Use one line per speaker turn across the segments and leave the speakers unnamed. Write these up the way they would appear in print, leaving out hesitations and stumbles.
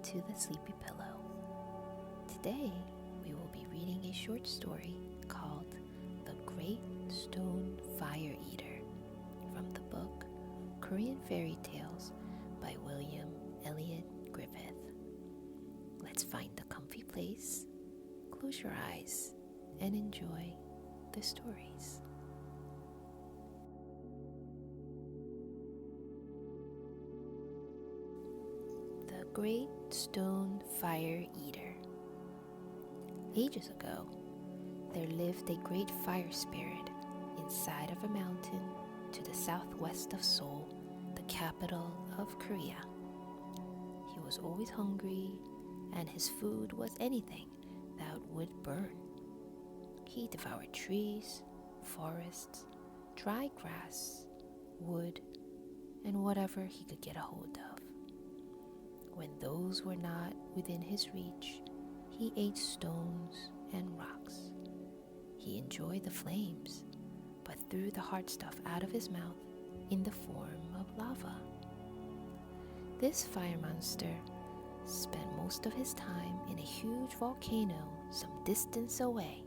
into the sleepy pillow. Today, we will be reading a short story called The Great Stone Fire Eater from the book Korean Fairy Tales by William Elliott Griffith. Let's find a comfy place, close your eyes, and enjoy the stories. The Great Stone Fire Eater. Ages ago, there lived a great fire spirit inside of a mountain to the southwest of Seoul, the capital of Korea. He was always hungry, and his food was anything that would burn. He devoured trees, forests, dry grass, wood, and whatever he could get a hold of. When those were not within his reach, he ate stones and rocks. He enjoyed the flames, but threw the hard stuff out of his mouth in the form of lava. This fire monster spent most of his time in a huge volcano some distance away,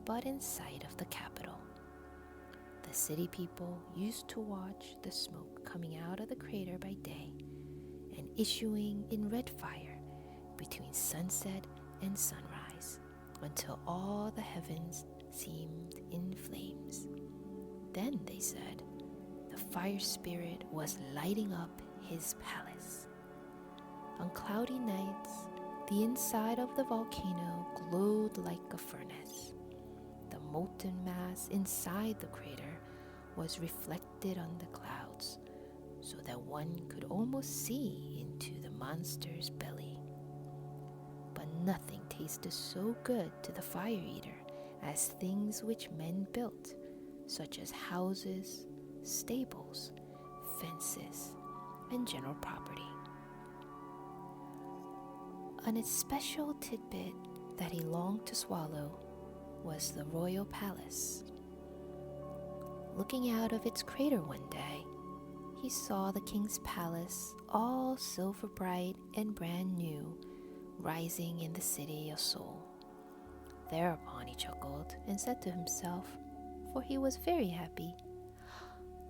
but in sight of the capital. The city people used to watch the smoke coming out of the crater by day and issuing in red fire between sunset and sunrise until all the heavens seemed in flames. Then, they said, the fire spirit was lighting up his palace. On cloudy nights, the inside of the volcano glowed like a furnace. The molten mass inside the crater was reflected on the clouds, so that one could almost see into the monster's belly. But nothing tasted so good to the fire eater as things which men built, such as houses, stables, fences, and general property. An especial tidbit that he longed to swallow was the royal palace. Looking out of its crater one day, he saw the king's palace, all silver bright and brand new, rising in the city of Seoul. Thereupon he chuckled and said to himself, for he was very happy,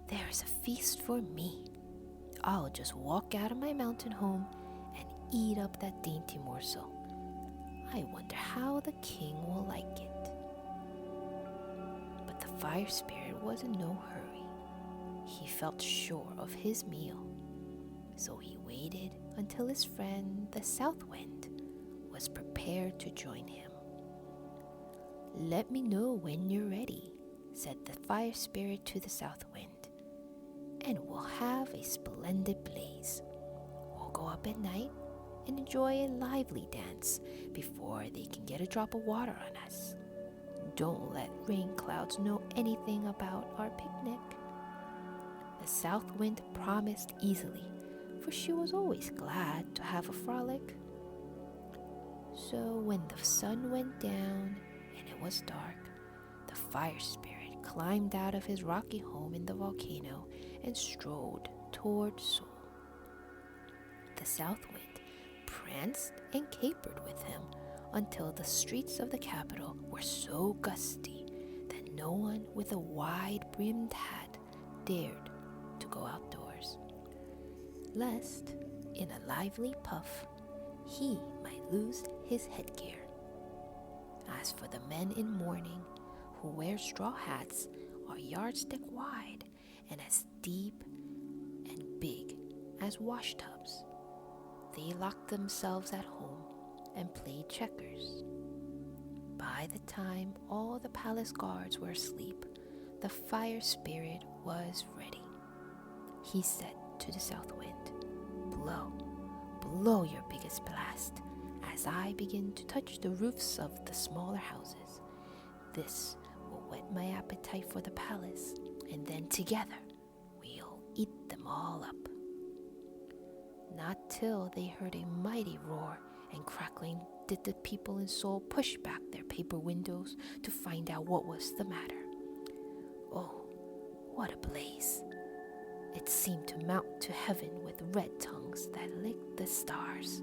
"There is a feast for me. I'll just walk out of my mountain home and eat up that dainty morsel. I wonder how the king will like it." But the fire spirit was in no hurry. He felt sure of his meal, so he waited until his friend, the south wind, was prepared to join him. "Let me know when you're ready," said the fire spirit to the south wind, "and we'll have a splendid blaze. We'll go up at night and enjoy a lively dance before they can get a drop of water on us. Don't let rain clouds know anything about our picnic." The south wind promised easily, for she was always glad to have a frolic. So when the sun went down and it was dark, the fire spirit climbed out of his rocky home in the volcano and strode toward Seoul. The south wind pranced and capered with him until the streets of the capital were so gusty that no one with a wide-brimmed hat dared to go outdoors, lest, in a lively puff, he might lose his headgear. As for the men in mourning, who wear straw hats are yardstick wide and as deep and big as washtubs, they locked themselves at home and played checkers. By the time all the palace guards were asleep, the fire spirit was ready. He said to the south wind, "Blow, blow your biggest blast as I begin to touch the roofs of the smaller houses. This will whet my appetite for the palace, and then together we'll eat them all up." Not till they heard a mighty roar and crackling did the people in Seoul push back their paper windows to find out what was the matter. Oh, what a blaze! It seemed to mount to heaven with red tongues that licked the stars.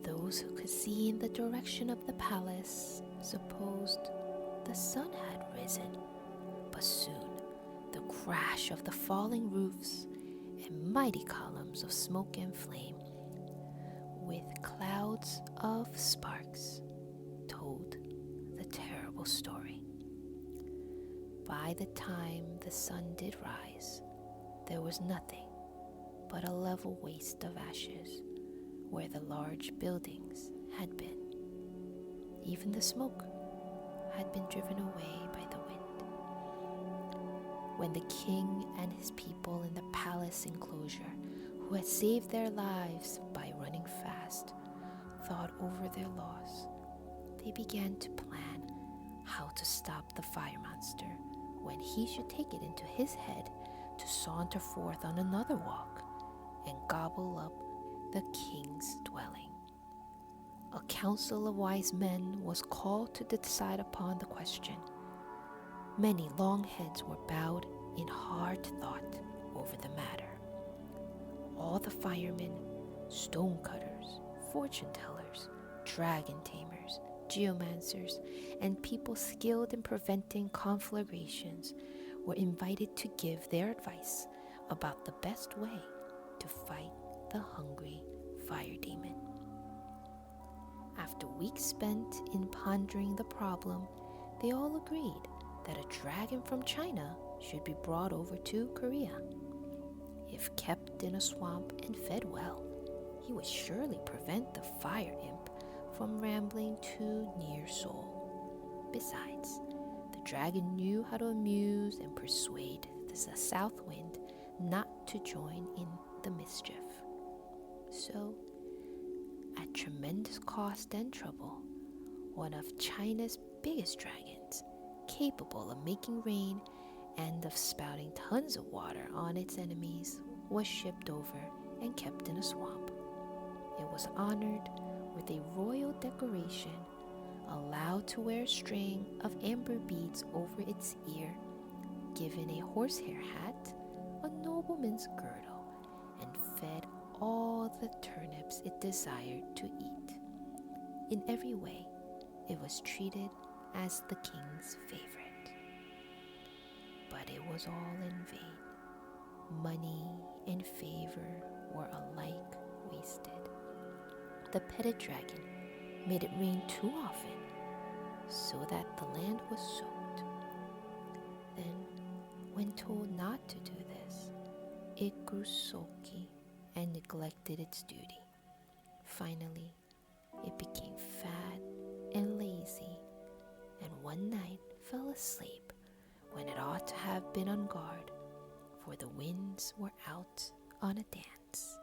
Those who could see in the direction of the palace supposed the sun had risen, but soon the crash of the falling roofs and mighty columns of smoke and flame, with clouds of sparks, told the terrible story. By the time the sun did rise, there was nothing but a level waste of ashes where the large buildings had been. Even the smoke had been driven away by the wind. When the king and his people in the palace enclosure, who had saved their lives by running fast, thought over their loss, they began to plan how to stop the fire monster when he should take it into his head to saunter forth on another walk and gobble up the king's dwelling. A council of wise men was called to decide upon the question. Many long heads were bowed in hard thought over the matter. All the firemen, stone cutters, fortune tellers, dragon tamers, geomancers, and people skilled in preventing conflagrations were invited to give their advice about the best way to fight the hungry fire demon. After weeks spent in pondering the problem, they all agreed that a dragon from China should be brought over to Korea. If kept in a swamp and fed well, he would surely prevent the fire imp from rambling too near Seoul. Besides, the dragon knew how to amuse and persuade the south wind not to join in the mischief. So, at tremendous cost and trouble, one of China's biggest dragons, capable of making rain and of spouting tons of water on its enemies, was shipped over and kept in a swamp. It was honored with a royal decoration, allowed to wear a string of amber beads over its ear, given a horsehair hat, a nobleman's girdle, and fed all the turnips it desired to eat. In every way, it was treated as the king's favorite. But it was all in vain. Money and favor were alike wasted. The petted dragon made it rain too often, so that the land was soaked. Then, when told not to do this, it grew sulky and neglected its duty. Finally, it became fat and lazy, and one night fell asleep when it ought to have been on guard, for the winds were out on a dance.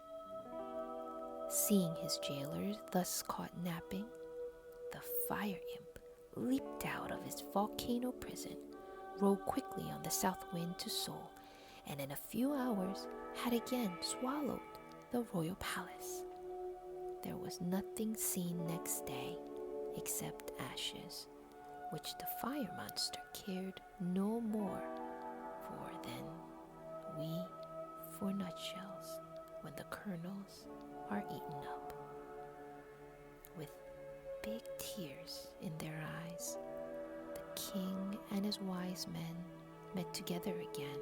Seeing his jailers thus caught napping, the fire imp leaped out of his volcano prison, rode quickly on the south wind to Seoul, and in a few hours had again swallowed the royal palace. There was nothing seen next day except ashes, which the fire monster cared no more for than we for nutshells when the kernels are eaten up. With big tears in their eyes, the king and his wise men met together again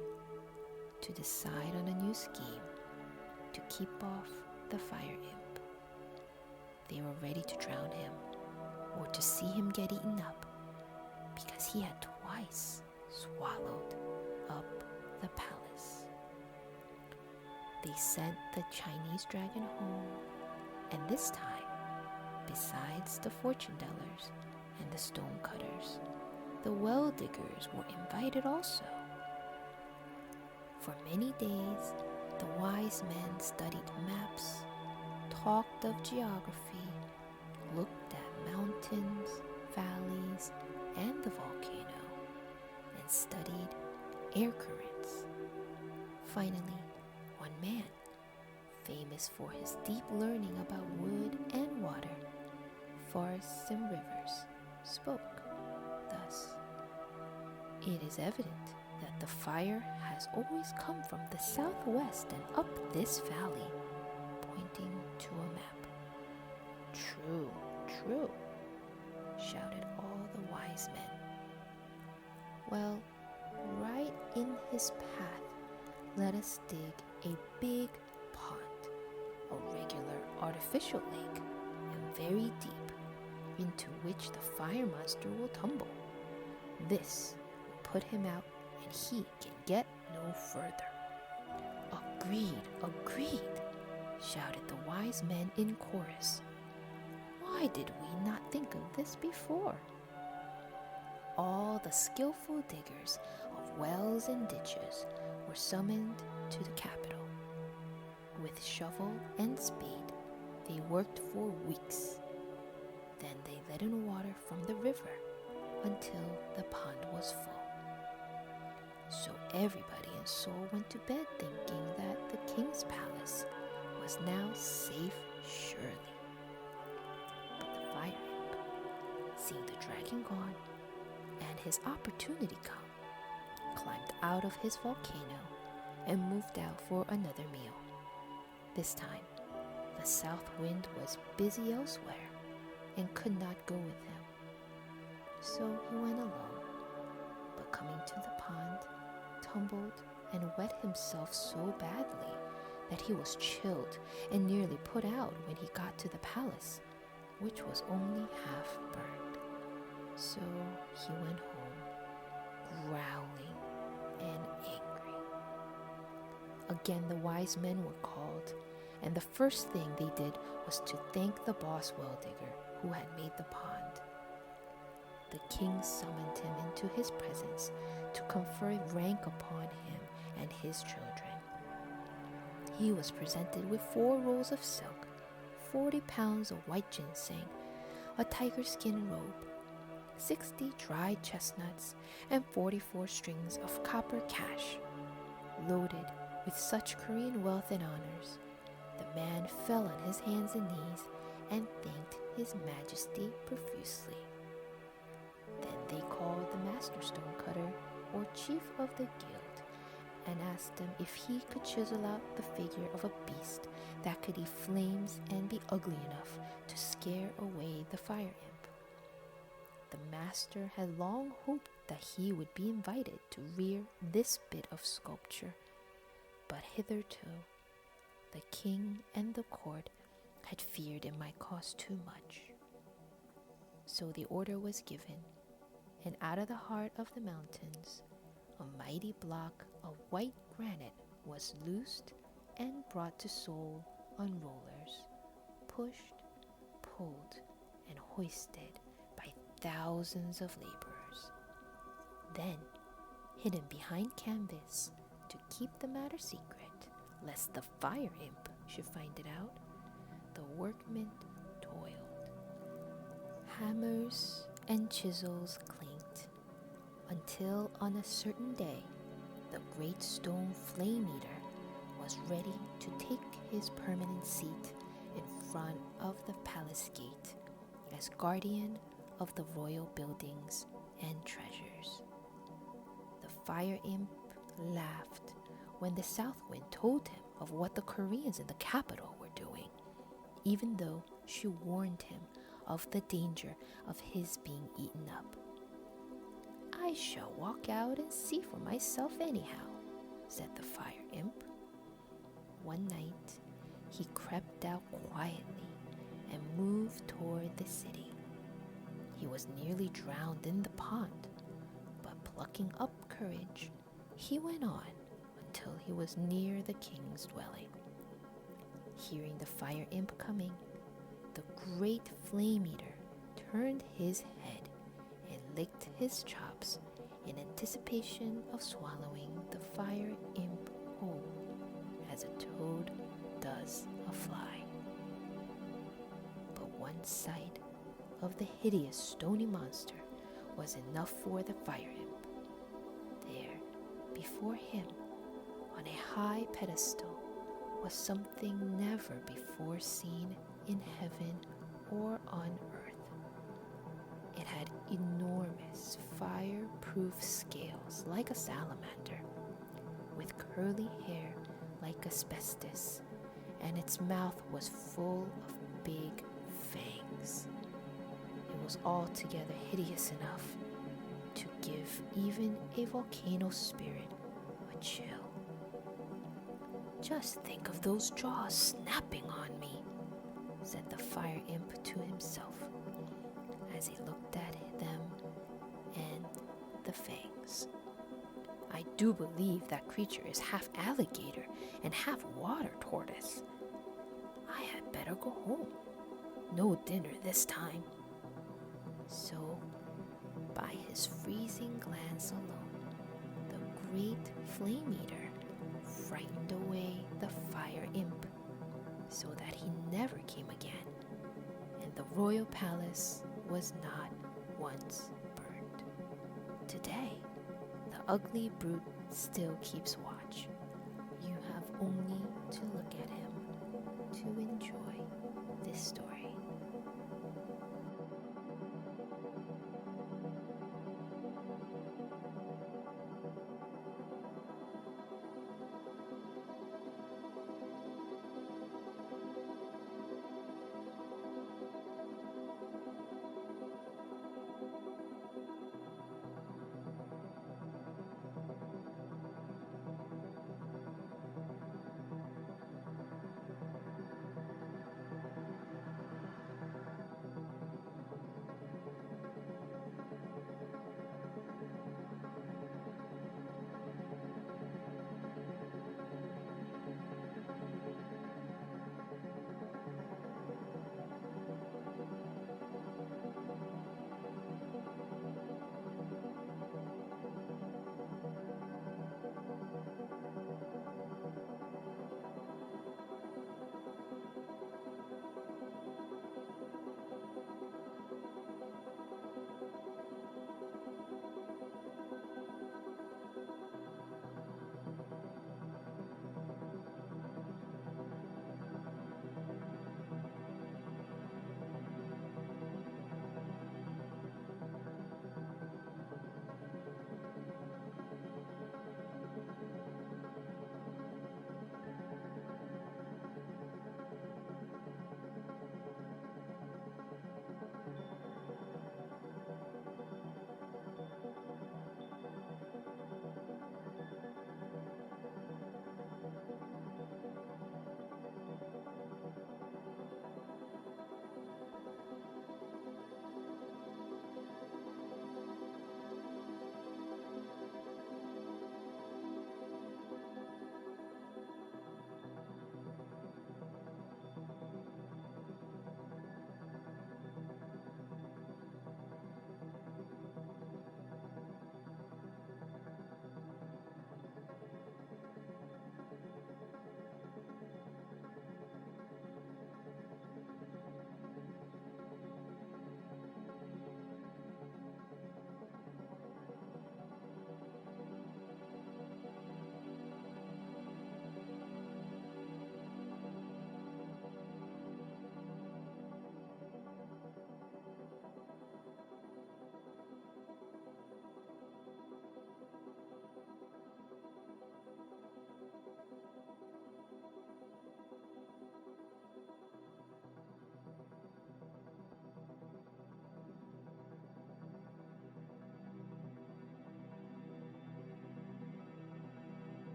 to decide on a new scheme to keep off the fire imp. They were ready to drown him or to see him get eaten up, because he had twice swallowed up the palace. They sent the Chinese dragon home, and this time, besides the fortune tellers and the stone cutters, the well diggers were invited also. For many days, the wise men studied maps, talked of geography, looked at mountains, valleys, and the volcano, and studied air currents. Finally, one man, famous for his deep learning about wood and water, forests and rivers, spoke thus: "It is evident that the fire has always come from the southwest and up this valley," pointing to a map. "True, true," shouted all the wise men. "Well, right in his path, let us dig a big pond, a regular artificial lake, and very deep, into which the fire monster will tumble. This will put him out, and he can get no further." "Agreed, agreed," shouted the wise men in chorus. "Why did we not think of this before?" All the skillful diggers of wells and ditches were summoned to the capital. With shovel and spade, they worked for weeks. Then they let in water from the river until the pond was full. So everybody in Seoul went to bed thinking that the king's palace was now safe surely. But the fire imp, seeing the dragon gone and his opportunity come, climbed out of his volcano and moved out for another meal. This time, the south wind was busy elsewhere and could not go with him. So he went alone, but coming to the pond, tumbled and wet himself so badly that he was chilled and nearly put out when he got to the palace, which was only half burned. So he went home, growling and angry. Again the wise men were called, and the first thing they did was to thank the boss well digger who had made the pond. The king summoned him into his presence to confer rank upon him and his children. He was presented with 4 rolls of silk, 40 pounds of white ginseng, a tiger skin robe, 60 dried chestnuts, and 44 strings of copper cash. Loaded with such Korean wealth and honors, the man fell on his hands and knees and thanked His Majesty profusely. Then they called the master stonecutter, or chief of the guild, and asked him if he could chisel out the figure of a beast that could eat flames and be ugly enough to scare away the fire imp. The master had long hoped that he would be invited to rear this bit of sculpture, but hitherto the king and the court had feared it might cost too much. So the order was given, and out of the heart of the mountains, a mighty block of white granite was loosed and brought to Seoul on rollers, pushed, pulled, and hoisted by thousands of laborers. Then, hidden behind canvas to keep the matter secret, lest the fire imp should find it out, the workmen toiled. Hammers and chisels clinked, until on a certain day the great stone flame eater was ready to take his permanent seat in front of the palace gate as guardian of the royal buildings and treasures. The fire imp laughed when the south wind told him of what the Koreans in the capital were doing, even though she warned him of the danger of his being eaten up. "I shall walk out and see for myself anyhow," said the fire imp. One night, he crept out quietly and moved toward the city. He was nearly drowned in the pond, but plucking up courage, he went on until he was near the king's dwelling. Hearing the fire imp coming, the great flame eater turned his head and licked his chops in anticipation of swallowing the fire imp whole, as a toad does a fly. But one sight of the hideous stony monster was enough for the fire imp. There, before him, on a high pedestal, was something never before seen in heaven or on earth. It had enormous fireproof scales like a salamander, with curly hair like asbestos, and its mouth was full of big fangs. fangs. It was altogether hideous enough to give even a volcano spirit a chill. "Just think of those jaws snapping on me," said the fire imp to himself as he looked at them and the fangs. "I do believe that creature is half alligator and half water tortoise. I had better go home. No dinner this time." So, by his freezing glance alone, the great flame eater frightened away the fire imp so that he never came again, and the royal palace was not once burned. Today, the ugly brute still keeps watch,